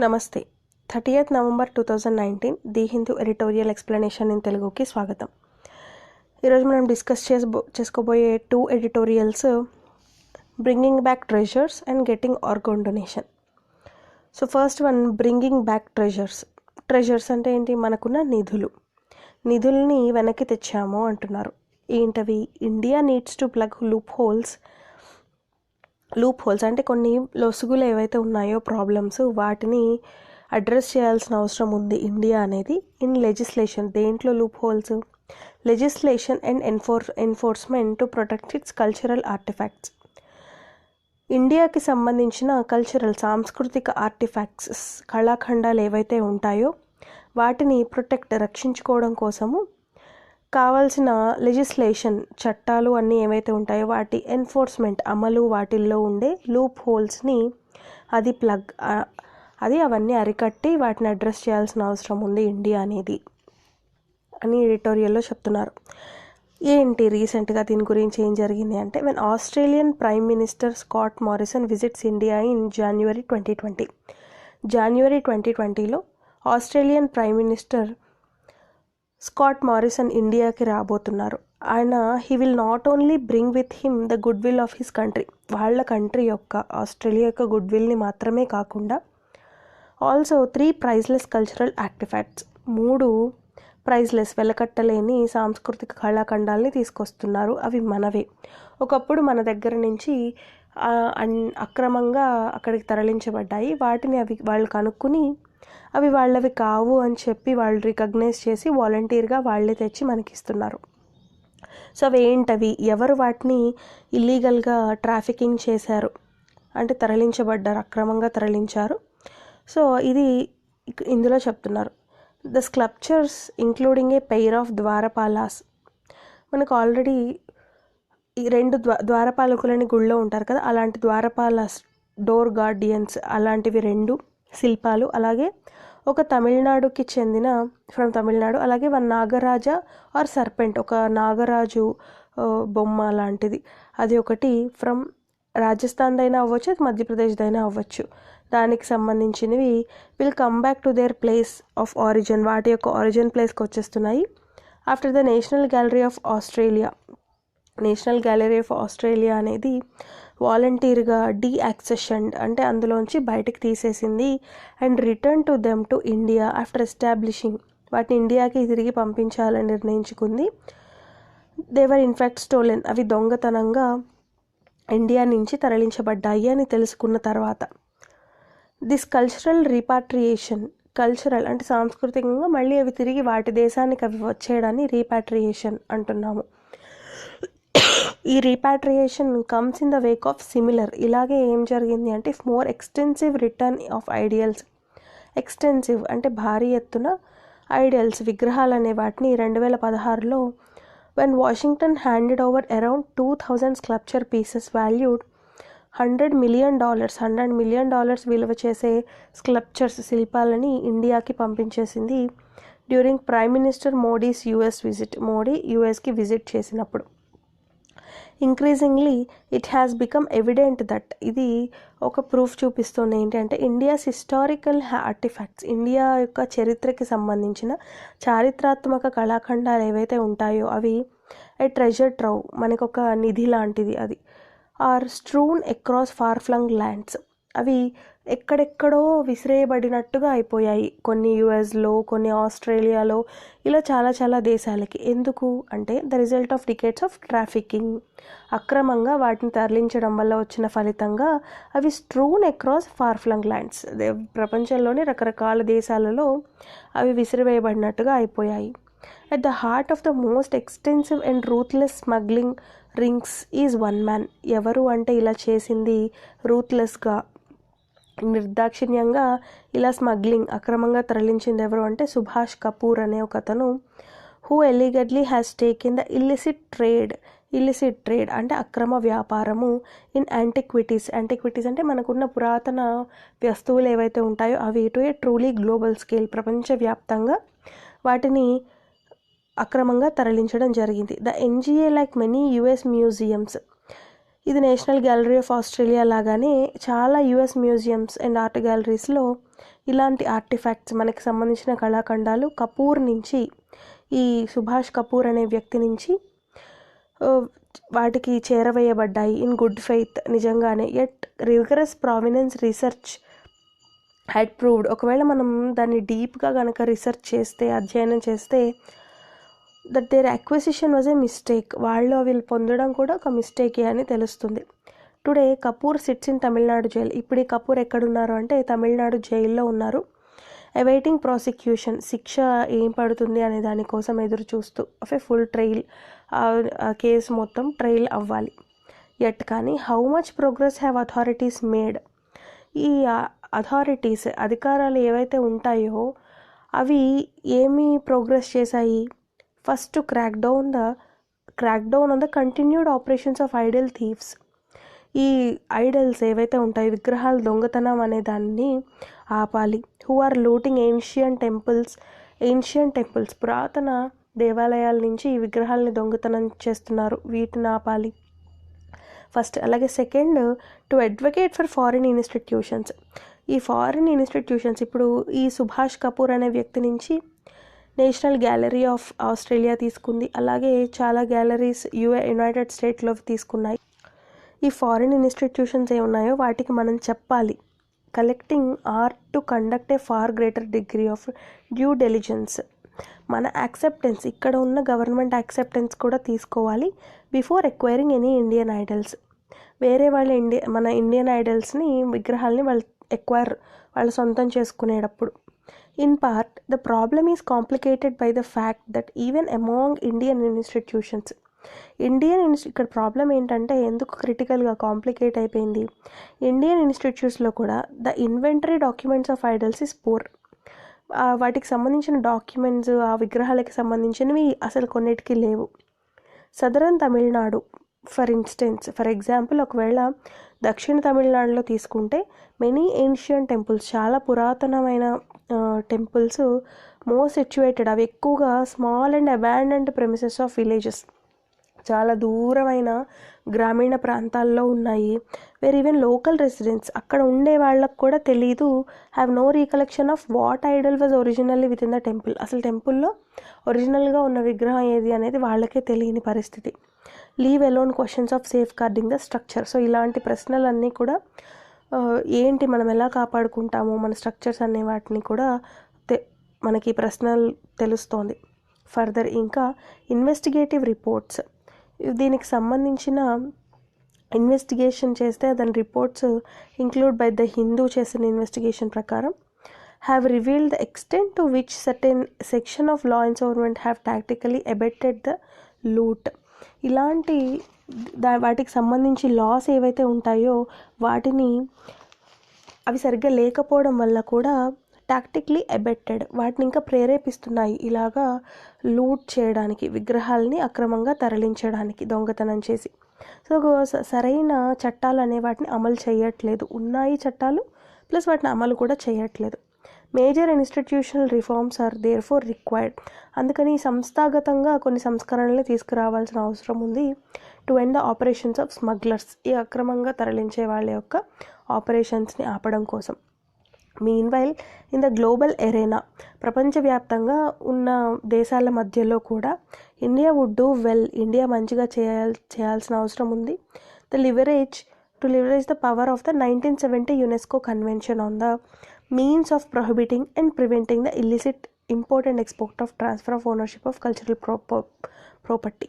నమస్తే. 30th November 2019 the Hindu editorial explanation in తెలుగుకి స్వాగతం. ఈరోజు మనం డిస్కస్ చేసుకోబోయే 2 editorials bringing back treasures and getting organ donation. So first one, bringing back treasures. Treasures అంటే ఏంటి? మనకున్న నిధుల్ని వెనక్కి తెచ్చాము అంటున్నారు. ఏంటవి? India needs to plug loop holes అంటే కొన్ని లొసుగులు ఏవైతే ఉన్నాయో ప్రాబ్లమ్స్, వాటిని అడ్రస్ చేయాల్సిన అవసరం ఉంది ఇండియా అనేది. ఇన్ లెజిస్లేషన్, దేంట్లో loop holes? Legislation and enforcement to protect it's cultural artefacts. ఇండియాకి సంబంధించిన సాంస్కృతిక ఆర్టిఫాక్ట్స్, కళాఖండాలు ఏవైతే ఉంటాయో వాటిని రక్షించుకోవడం కోసము కావాల్సిన లెజిస్లేషన్, చట్టాలు అన్నీ ఏవైతే ఉంటాయో వాటి ఎన్ఫోర్స్మెంట్, అమలు, వాటిల్లో ఉండే లూప్ హోల్స్ని అవన్నీ అరికట్టి వాటిని అడ్రస్ చేయాల్సిన అవసరం ఉంది ఇండియా అనేది అని ఎడిటోరియల్లో చెప్తున్నారు. ఏంటి రీసెంట్గా దీని గురించి ఏం జరిగింది అంటే, when Australian prime minister Scott Morrison visits India in January 2020లో Australian prime minister Scott Morrison ఇండియాకి రాబోతున్నారు. ఆయన he will not only bring with him the goodwill of his country, వాళ్ళ కంట్రీ యొక్క, ఆస్ట్రేలియా యొక్క గుడ్ విల్ని మాత్రమే కాకుండా also 3 priceless cultural artefacts, 3 priceless, వెలకట్టలేని సాంస్కృతిక కళాఖండాల్ని తీసుకొస్తున్నారు. అవి మనవే, ఒకప్పుడు మన దగ్గర నుంచి అక్రమంగా అక్కడికి తరలించబడ్డాయి. వాటిని వాళ్ళు కనుక్కుని అవి వాళ్ళవి కావు అని చెప్పి వాళ్ళు రికగ్నైజ్ చేసి వాలంటీర్గా వాళ్ళే తెచ్చి మనకిస్తున్నారు. సో అవి ఏంటవి? ఎవరు వాటిని ఇల్లీగల్గా ట్రాఫికింగ్ చేశారు అంటే తరలించబడ్డారు, అక్రమంగా తరలించారు. సో ఇది ఇందులో చెప్తున్నారు. The sculptures including a pair of ద్వారపాలాస్. మనకు ఆల్రెడీ ఈ 2 ద్వారపాలకులని గుళ్ళో ఉంటారు కదా, అలాంటి ద్వారపాలాస్, డోర్ గార్డియన్స్, అలాంటివి 2 శిల్పాలు. అలాగే ఒక తమిళనాడుకి చెందిన, ఫ్రమ్ తమిళనాడు, అలాగే 1 నాగరాజ ఆర్ సర్పెంట్, ఒక నాగరాజు బొమ్మ లాంటిది, అది ఒకటి ఫ్రమ్ రాజస్థాన్దైనా అవ్వచ్చు, అది మధ్యప్రదేశ్దైనా అవ్వచ్చు. దానికి సంబంధించినవి will come back to their place of origin, వాటి యొక్క ఆరిజిన్ ప్లేస్కి వచ్చేస్తున్నాయి. After the national gallery of Australia అనేది వాలంటీర్గా డీయాక్సెషన్ అంటే అందులోంచి బయటకు తీసేసింది. And return to them to India after establishing, వాటిని ఇండియాకి తిరిగి పంపించాలని నిర్ణయించుకుంది. దేవర్ ఇన్ఫ్యాక్ట్ స్టోలెన్, అవి దొంగతనంగా ఇండియా నుంచి తరలించబడ్డాయి అని తెలుసుకున్న తర్వాత. దిస్ కల్చరల్ రీపాట్రియేషన్, కల్చరల్ అంటే సాంస్కృతికంగా మళ్ళీ అవి తిరిగి వాటి దేశానికి అవి వచ్చేయడాన్ని రీపాట్రియేషన్ అంటున్నాము. ఈ repatriation comes in the wake of similar, ఇలాగే ఏం జరిగింది అంటే more extensive return of idols. Extensive అంటే భారీ ఎత్తున ఐడియల్స్, విగ్రహాలు అనే వాటిని 2016లో when Washington handed over around 2000 sculpture pieces valued $100 million విలువ చేసే శిల్పాలని ఇండియాకి పంపించేసింది during prime minister Modi's US visit. Modi యుఎస్కి విజిట్ చేసినప్పుడు. Increasingly it has become evident that, ఇది ఒక ప్రూఫ్ చూపిస్తుంది ఏంటంటే ఇండియాస్ హిస్టారికల్ ఆర్టిఫాక్ట్స్, ఇండియా యొక్క చరిత్రకి సంబంధించిన చారిత్రాత్మక కళాఖండాలు ఏవైతే ఉంటాయో అవి ఏ ట్రెజర్ ట్రవ్, మనకు ఒక నిధి లాంటిది అది. ఆర్ స్ట్రూన్ అక్రాస్ ఫార్ ఫ్లంగ్ ల్యాండ్స్, అవి ఎక్కడెక్కడో విసిరేయబడినట్టుగా అయిపోయాయి. కొన్ని యుఎస్లో, కొన్ని ఆస్ట్రేలియాలో, ఇలా చాలా దేశాలకి. ఎందుకు అంటే the result of decades of trafficking, అక్రమంగా వాటిని తరలించడం వల్ల వచ్చిన ఫలితంగా అవి స్ట్రూన్ అక్రాస్ ఫార్ ఫ్లంగ్ ల్యాండ్స్, ప్రపంచంలోని రకరకాల దేశాలలో అవి విసిరివేయబడినట్టుగా అయిపోయాయి. At the heart of the most extensive and ruthless smuggling rings is one man. ఎవరు అంటే ఇలా చేసింది, రూత్లెస్గా, నిర్దాక్షిణ్యంగా ఇలా స్మగ్లింగ్, అక్రమంగా తరలించింది ఎవరు అంటే సుభాష్ కపూర్ అనే ఒక అతను. Who allegedly has taken the illicit trade అంటే అక్రమ వ్యాపారము ఇన్ యాంటిక్విటీస్ అంటే మనకున్న పురాతన వస్తువులు ఏవైతే ఉంటాయో అవి to A truly global scale, ప్రపంచవ్యాప్తంగా వాటిని అక్రమంగా తరలించడం జరిగింది. The ఎన్జిఏ like many US museums, ఇది నేషనల్ గ్యాలరీ ఆఫ్ ఆస్ట్రేలియా లాగానే చాలా యుఎస్ మ్యూజియమ్స్ అండ్ ఆర్ట్ గ్యాలరీస్లో ఇలాంటి ఆర్టిఫాక్ట్స్ మనకి సంబంధించిన కళాఖండాలు కపూర్ నుంచి, ఈ సుభాష్ కపూర్ అనే వ్యక్తి నుంచి వాటికి చేరవేయబడ్డాయి ఇన్ గుడ్ ఫెయిత్, నిజంగానే. At rigorous provenance research had proved, ఒకవేళ మనం దాన్ని డీప్గా కనుక రీసెర్చ్ చేస్తే, అధ్యయనం చేస్తే, that their acquisition was a mistake, వాళ్ళు అవి పొందడం కూడా ఒక మిస్టేకే అని తెలుస్తుంది. Today Kapoor sits in Tamil Nadu jail. ఇప్పుడు ఈ కపూర్ ఎక్కడున్నారు అంటే తమిళనాడు జైల్లో ఉన్నారు. అవైటింగ్ ప్రాసిక్యూషన్, శిక్ష ఏం పడుతుంది అనే దానికోసం ఎదురు చూస్తూ of a full trial, case మొత్తం ట్రయల్ అవ్వాలి. ఎట్ కానీ how much progress have authorities made, ఈ అథారిటీస్ అధికారాలు ఏవైతే ఉంటాయో అవి ఏమి ప్రోగ్రెస్ చేశాయి? First crack down on the continued operations of idol thieves. ఈ ఐడల్స్ ఏవైతే ఉంటాయో, విగ్రహాలు దొంగతనం అనే దాన్ని ఆపాలి. Who are looting ancient temples, పురాతన దేవాలయాల నుంచి ఈ విగ్రహాలని దొంగతనం చేస్తున్నారు, వీటిని ఆపాలి ఫస్ట్. అలాగే second, to advocate for foreign institutions. ఈ ఫారిన్ ఇన్స్టిట్యూషన్స్ ఇప్పుడు ఈ సుభాష్ కపూర్ అనే వ్యక్తి నుంచి నేషనల్ గ్యాలరీ ఆఫ్ ఆస్ట్రేలియా తీసుకుంది, అలాగే చాలా గ్యాలరీస్ యునైటెడ్ స్టేట్స్లో తీసుకున్నాయి. ఈ ఫారిన్ ఇన్స్టిట్యూషన్స్ ఏమున్నాయో వాటికి మనం చెప్పాలి. Collecting are to conduct a far greater degree of due diligence, మన యాక్సెప్టెన్స్, ఇక్కడ ఉన్న గవర్నమెంట్ యాక్సెప్టెన్స్ కూడా తీసుకోవాలి before acquiring any Indian idols. వేరే వాళ్ళ మన ఇండియన్ ఐడల్స్ని, విగ్రహాలని వాళ్ళు సొంతం చేసుకునేటప్పుడు. In part the problem is complicated by the fact that even among Indian institutions, ఇక్కడ ప్రాబ్లం ఏంటంటే ఎందుకు క్రిటికల్గా కాంప్లికేట్ అయిపోయింది, ఇండియన్ ఇన్స్టిట్యూట్స్లో కూడా the inventory documents of idols is poor. వాటికి సంబంధించిన డాక్యుమెంట్స్, ఆ విగ్రహాలకి సంబంధించినవి అసలు కొన్నిటికి లేవు. సదరన్ తమిళనాడు ఫర్ ఎగ్జాంపుల్, ఒకవేళ దక్షిణ తమిళనాడులో తీసుకుంటే మెనీ ఏన్షియంట్ టెంపుల్స్, చాలా పురాతనమైన టెంపుల్స్ మోస్ట్ సిచ్యువేటెడ్, అవి ఎక్కువగా small and abandoned premises of villages, చాలా దూరమైన గ్రామీణ ప్రాంతాల్లో ఉన్నాయి. వేర్ ఈవెన్ లోకల్ రెసిడెంట్స్, అక్కడ ఉండే వాళ్ళకు కూడా తెలీదు, have no recollection of what idol was originally within the temple. అసలు టెంపుల్లో ఒరిజినల్గా ఉన్న విగ్రహం ఏది అనేది వాళ్ళకే తెలియని పరిస్థితి. Leave alone questions of safe guarding the structure. So ఇలాంటి ప్రశ్నలన్నీ కూడా ఏంటి, మనం ఎలా కాపాడుకుంటాము మన స్ట్రక్చర్స్ అనే వాటిని కూడా మనకి ప్రశ్నలు తెలుస్తోంది. ఫర్దర్ ఇంకా ఇన్వెస్టిగేటివ్ రిపోర్ట్స్, దీనికి సంబంధించిన ఇన్వెస్టిగేషన్ చేస్తే దాని reports include by the Hindu చేసిన ఇన్వెస్టిగేషన్ ప్రకారం have revealed the extent to which certain section of law enforcement have tactically abetted the loot. ఇలాంటి వాటికి సంబంధించి లాస్ ఏవైతే ఉంటాయో అవి సరిగ్గా లేకపోవడం వల్ల కూడా టాక్టిక్లీ అబెట్టెడ్, వాటిని ఇంకా ప్రేరేపిస్తున్నాయి ఇలాగా లూట్ చేయడానికి, విగ్రహాలని అక్రమంగా తరలించడానికి దొంగతనం చేసి. సో సరైన చట్టాలు అనే వాటిని అమలు చేయట్లేదు, ఉన్నాయి చట్టాలు ప్లస్ వాటిని అమలు కూడా చేయట్లేదు. Major institutional reforms are there for required, అందుకని సంస్థాగతంగా కొన్ని సంస్కరణలు తీసుకురావాల్సిన అవసరం ఉంది. To end the operations of smugglers, ఈ అక్రమంగా తరలించే వాళ్ళ యొక్క ఆపరేషన్స్ని ఆపడం కోసం. Meanwhile in the global arena, ప్రపంచవ్యాప్తంగా ఉన్న దేశాల మధ్యలో కూడా India would do well, India మంచిగా చేయాల్సిన అవసరం ఉంది. To leverage the power of the 1970 UNESCO Convention on the means of prohibiting and preventing the illicit import and export of transfer of ownership of cultural property.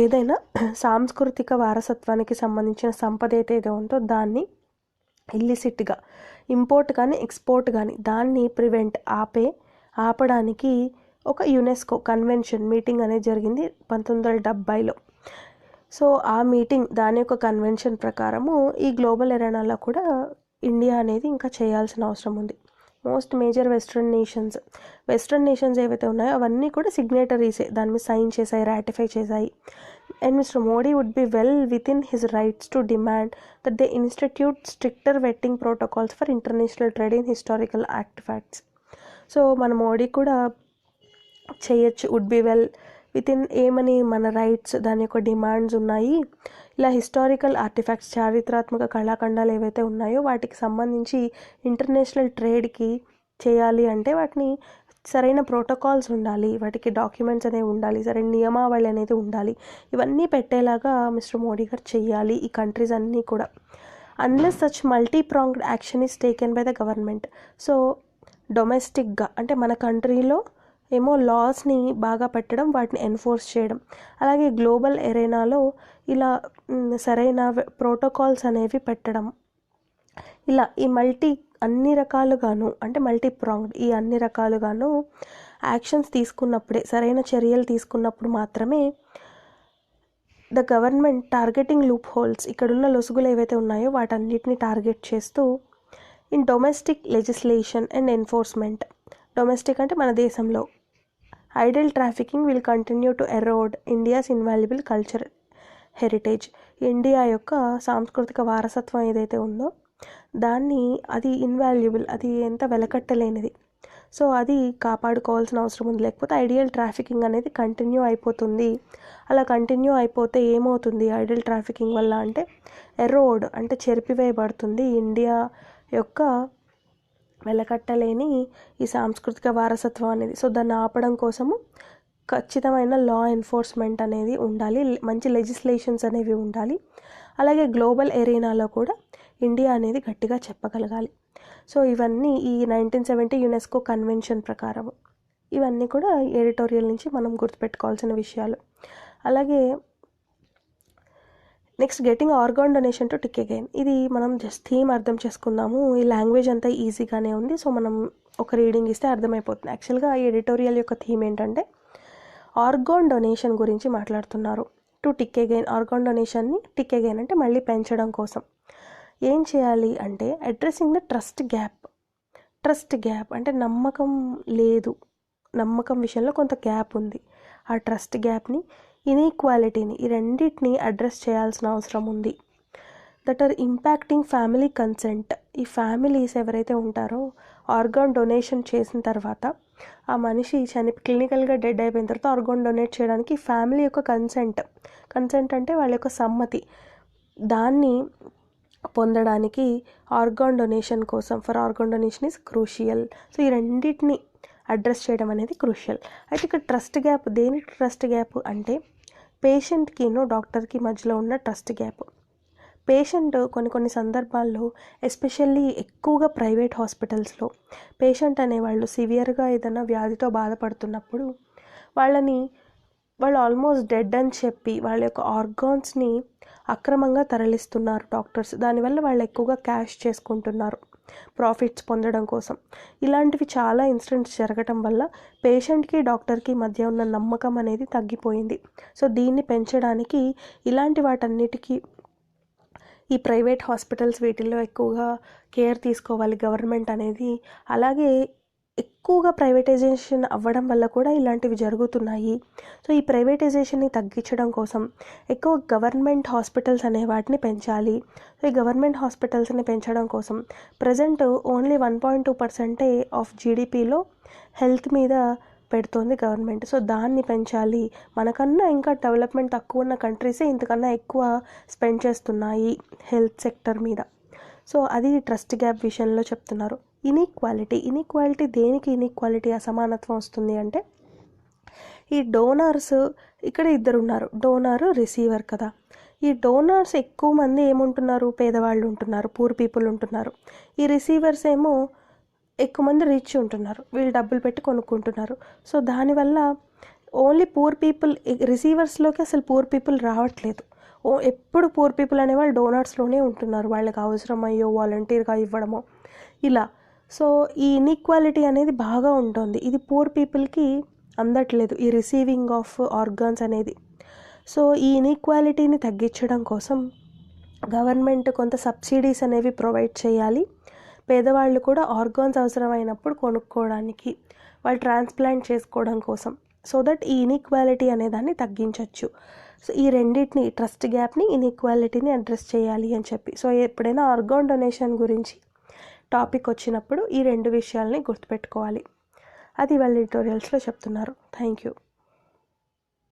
ఏదైనా సాంస్కృతిక వారసత్వానికి సంబంధించిన సంపద ఏదైతే ఉందో దాన్ని ఇల్లిసిట్గా ఇంపోర్ట్ కానీ ఎక్స్పోర్ట్ కానీ దాన్ని ఆపడానికి ఒక యునెస్కో కన్వెన్షన్ మీటింగ్ అనేది జరిగింది 1970లో. సో ఆ మీటింగ్, దాని యొక్క కన్వెన్షన్ ప్రకారము ఈ గ్లోబల్ ఎరేనాలో కూడా ఇండియా అనేది ఇంకా చేయాల్సిన అవసరం ఉంది. మోస్ట్ మేజర్ వెస్ట్రన్ నేషన్స్ ఏవైతే ఉన్నాయో అవన్నీ కూడా సిగ్నేటరీసే, దాని మీద సైన్ చేశాయి, రాటిఫై చేశాయి. And Mr. Modi would be well within his rights to demand that they institute stricter vetting protocols for international trade in historical artifacts. So మన మోడీ కూడా చేయొచ్చు, would be well within ఏమని మన rights, దాని యొక్క demands ఉన్నాయి. ఇలా historical artefacts, చారిత్రాత్మక కళాఖండాలు ఏవైతే ఉన్నాయో వాటికి సంబంధించి ఇంటర్నేషనల్ ట్రేడ్కి చేయాలి అంటే వాటిని సరైన ప్రోటోకాల్స్ ఉండాలి, వాటికి డాక్యుమెంట్స్ అనేవి ఉండాలి, సరైన నియమావళి అనేది ఉండాలి. ఇవన్నీ పెట్టేలాగా మిస్టర్ మోడీ గారు చెయ్యాలి ఈ కంట్రీస్ అన్నీ కూడా. Unless such multi-pronged action is taken by the government. So డొమెస్టిక్గా అంటే మన కంట్రీలో ఏమో లాస్ని బాగా పెట్టడం, వాటిని ఎన్ఫోర్స్ చేయడం, అలాగే గ్లోబల్ ఎరేనాలో ఇలా సరైన ప్రోటోకాల్స్ అనేవి పెట్టడం, ఇలా ఈ అన్ని రకాలుగాను అంటే మల్టీ-ప్రాంగ్డ్ ఈ అన్ని రకాలుగాను యాక్షన్స్ తీసుకున్నప్పుడే, సరైన చర్యలు తీసుకున్నప్పుడు మాత్రమే the government targeting loop holes, ఇక్కడున్న లొసుగులు ఏవైతే ఉన్నాయో వాటన్నిటిని టార్గెట్ చేస్తూ in domestic legislation and enforcement. Domestic అంటే మన దేశంలో Idol trafficking will continue to Erode India's invaluable culture heritage. India యొక్క సాంస్కృతిక వారసత్వం ఏదైతే ఉందో దాన్ని, అది ఇన్వాల్యుబుల్, అది ఎంత వెలకట్టలేనిది. సో అది కాపాడుకోవాల్సిన అవసరం ఉంది, లేకపోతే ఐడియల్ ట్రాఫికింగ్ అనేది కంటిన్యూ అయిపోతుంది. అలా కంటిన్యూ అయిపోతే ఏమవుతుంది ఐడియల్ ట్రాఫికింగ్ వల్ల అంటే ఎరోడ్ అంటే చెరిపివేయబడుతుంది ఇండియా యొక్క వెలకట్టలేని ఈ సాంస్కృతిక వారసత్వం అనేది. సో దాన్ని ఆపడం కోసము ఖచ్చితమైన లా ఎన్ఫోర్స్మెంట్ అనేది ఉండాలి, మంచి లెజిస్లేషన్స్ అనేవి ఉండాలి, అలాగే గ్లోబల్ ఎరీనాలో కూడా ఇండియా అనేది గట్టిగా చెప్పగలగాలి. సో ఇవన్నీ ఈ 1970 యునెస్కో కన్వెన్షన్ ప్రకారం ఇవన్నీ కూడా ఎడిటోరియల్ నుంచి మనం గుర్తుపెట్టుకోవాల్సిన విషయాలు. అలాగే next getting organ donation to tick again. ఇది మనం జస్ట్ థీమ్ అర్థం చేసుకుందాము. ఈ లాంగ్వేజ్ అంతా ఈజీగానే ఉంది, సో మనం ఒక రీడింగ్ ఇస్తే అర్థమైపోతుంది. యాక్చువల్గా ఈ ఎడిటోరియల్ యొక్క థీమ్ ఏంటంటే ఆర్గాన్ డొనేషన్ గురించి మాట్లాడుతున్నారు. టు టిక్ అగైన్, ఆర్గాన్ డొనేషన్ని టిక్ అగైన్ అంటే మళ్ళీ పెంచడం కోసం ఏం చేయాలి అంటే అడ్రస్సింగ్ ద ట్రస్ట్ గ్యాప్ అంటే నమ్మకం లేదు, నమ్మకం విషయంలో కొంత గ్యాప్ ఉంది. ఆ ట్రస్ట్ గ్యాప్ని, ఇన్ఈక్వాలిటీని, ఈ రెండింటిని అడ్రస్ చేయాల్సిన అవసరం ఉంది. That are impacting family consent. ఈ ఫ్యామిలీస్ ఎవరైతే ఉంటారో ఆర్గాన్ డొనేషన్ చేసిన తర్వాత ఆ మనిషి క్లినికల్గా డెడ్ అయిపోయిన తర్వాత ఆర్గాన్ డొనేట్ చేయడానికి ఫ్యామిలీ యొక్క కన్సెంట్ అంటే వాళ్ళ యొక్క సమ్మతి, దాన్ని పొందడానికి ఆర్గాన్ డొనేషన్ కోసం for organ donation is crucial. So ఈ రెండింటిని అడ్రస్ చేయడం అనేది క్రూషియల్. అయితే ఇక్కడ ట్రస్ట్ గ్యాప్, దేనికి ట్రస్ట్ గ్యాప్ అంటే పేషెంట్కిను డాక్టర్కి మధ్యలో ఉన్న ట్రస్ట్ గ్యాప్. పేషెంట్ కొన్ని సందర్భాల్లో ఎస్పెషల్లీ ఎక్కువగా ప్రైవేట్ హాస్పిటల్స్లో పేషెంట్ అనేవాళ్ళు సివియర్గా ఏదైనా వ్యాధితో బాధపడుతున్నప్పుడు వాళ్ళు ఆల్మోస్ట్ డెడ్ అని చెప్పి వాళ్ళ యొక్క ఆర్గాన్స్ని అక్రమంగా తరలిస్తున్నారు డాక్టర్స్. దానివల్ల వాళ్ళు ఎక్కువగా క్యాష్ చేసుకుంటున్నారు ప్రాఫిట్స్ పొందడం కోసం. ఇలాంటివి చాలా ఇన్సిడెంట్స్ జరగటం వల్ల పేషెంట్కి డాక్టర్కి మధ్య ఉన్న నమ్మకం అనేది తగ్గిపోయింది. సో దీన్ని పెంచడానికి ఇలాంటి వాటన్నిటికీ ఈ ప్రైవేట్ హాస్పిటల్స్ వీటిల్లో ఎక్కువగా కేర్ తీసుకోవాలి గవర్నమెంట్ అనేది. అలాగే ఎక్కువగా ప్రైవేటైజేషన్ అవ్వడం వల్ల కూడా ఇలాంటివి జరుగుతున్నాయి. సో ఈ ప్రైవేటైజేషన్ని తగ్గించడం కోసం ఎక్కువ గవర్నమెంట్ హాస్పిటల్స్ అనే వాటిని పెంచాలి. సో ఈ గవర్నమెంట్ హాస్పిటల్స్ని పెంచడం కోసం ప్రజెంట్ ఓన్లీ 1.2% ఆఫ్ జీడిపిలో హెల్త్ మీద పెడుతోంది గవర్నమెంట్. సో దాన్ని పెంచాలి. మనకన్నా ఇంకా డెవలప్మెంట్ తక్కువ ఉన్న కంట్రీసే ఇంతకన్నా ఎక్కువ స్పెండ్ చేస్తున్నాయి హెల్త్ సెక్టర్ మీద. సో అది ట్రస్ట్ గ్యాప్ విషయంలో చెప్తున్నారు. ఇన్ఈక్వాలిటీ దేనికి ఇన్ఈక్వాలిటీ అసమానత్వం వస్తుంది అంటే ఈ డోనార్స్, ఇక్కడ ఇద్దరు ఉన్నారు, డోనార్ రిసీవర్ కదా. ఈ డోనార్స్ ఎక్కువ మంది ఏముంటున్నారు, పేదవాళ్ళు ఉంటున్నారు, పూర్ పీపుల్ ఉంటున్నారు. ఈ రిసీవర్స్ ఏమో ఎక్కువ మంది రిచ్ ఉంటున్నారు, వీళ్ళు డబ్బులు పెట్టి కొనుక్కుంటున్నారు. సో దానివల్ల ఓన్లీ పూర్ పీపుల్, రిసీవర్స్లోకి అసలు పూర్ పీపుల్ రావట్లేదు. ఎప్పుడు పూర్ పీపుల్ అనేవాళ్ళు డోనార్స్లోనే ఉంటున్నారు, వాళ్ళకి అవసరం అయ్యో వాలంటీర్గా ఇవ్వడమో ఇలా. సో ఈ ఇన్ఈక్వాలిటీ అనేది బాగా ఉంటుంది, ఇది పూర్ పీపుల్కి అందట్లేదు ఈ రిసీవింగ్ ఆఫ్ ఆర్గాన్స్ అనేది. సో ఈ ఇన్ఈక్వాలిటీని తగ్గించడం కోసం గవర్నమెంట్ కొంత సబ్సిడీస్ అనేవి ప్రొవైడ్ చేయాలి. పేదవాళ్ళు కూడా ఆర్గాన్స్ అవసరమైనప్పుడు కొనుక్కోవడానికి, వాళ్ళు ట్రాన్స్ప్లాంట్ చేసుకోవడం కోసం, సో దట్ ఈ ఇన్ఈక్వాలిటీ అనేదాన్ని తగ్గించవచ్చు. సో ఈ రెండింటిని, ట్రస్ట్ గ్యాప్ని, ఇన్ఈక్వాలిటీని అడ్రస్ చేయాలి అని చెప్పి. సో ఎప్పుడైనా ఆర్గాన్ డొనేషన్ గురించి టాపిక్ వచ్చినప్పుడు ఈ రెండు విషయాల్ని గుర్తుపెట్టుకోవాలి. అది వాళ్ళ ఎడిటోరియల్స్లో చెప్తున్నారు. Thank you.